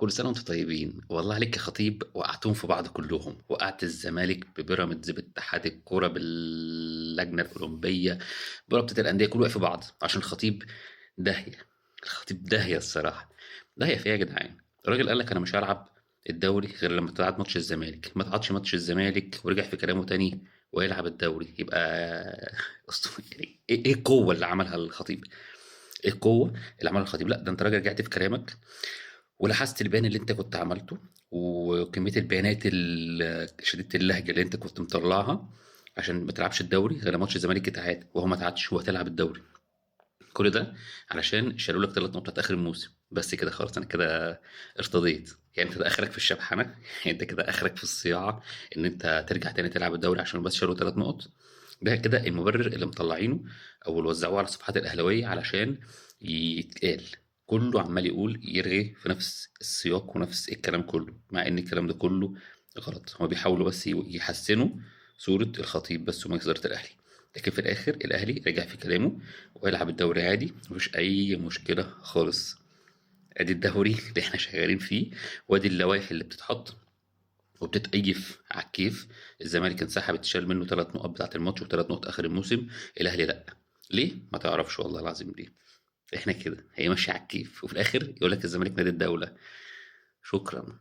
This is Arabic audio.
كل سنة وأنتم طيبين، والله عليك يا خطيب وقعتهم في بعض كلّهم، وقعت الزمالك ببيراميدز، باتحاد الكورة، باللجنة الأولمبية، برابطة الأندية، كلّه وقع في بعض عشان الخطيب داهية. الخطيب داهية الصراحة. داهية في إيه يا جدعان؟ الراجل قال لك أنا مش هالعب الدوري غير لمّا تتعاد ماتش الزمالك، ما اتعادش ماتش الزمالك ورجع في كلامه تاني ويلعب الدوري، يبقى يعني إيه القوة اللي عملها الخطيب؟ إيه القوة اللي عملها الخطيب؟ لأ، ده أنت راجل رجعت في كلامك ولاحظت البيان اللي أنت كنت عملته، وكمية البيانات شديدة اللهجة اللي أنت كنت مطلّعها عشان ما تلعبش الدوري غير لمّا ماتش الزمالك يتعاد، وهو ما اتعادش وهتلعب الدوري. كل ده علشان شالوا لك 3 نقط آخر الموسم، بس كده خلاص أنا كده ارتضيت. يعني أنت ده آخرك في الشبحنة، يعني أنت كده آخرك في الصياعة إن أنت ترجع تاني تلعب الدوري عشان بس شالوا 3 نقط. ده كده المبرر اللي مطلعينه او اللي وزعوه على صفحات الاهلاويه علشان يتقال. كله عمال يقول يرغي في نفس السياق ونفس الكلام كله، مع ان الكلام ده كله غلط. هما بيحاولوا بس يحسنوا صورة الخطيب بس ومجلس إدارة الأهلي، لكن في الآخر الأهلي رجع في كلامه ويلعب الدوري عادي، مفيش أي مشكلة خالص. ادي الدوري اللي احنا شغالين فيه، وادي اللوائح اللي بتتحط وبتتأيف على الكيف. الزمالك انسحب، اتشال منه 3 نقط بتاعة الماتش و3 نقط آخر الموسم. الأهلي لأ. ليه؟ ما تعرفش والله العظيم ليه. احنا كده هي ماشية على الكيف، وفي الآخر يقول لك الزمالك نادي الدولة. شكرا.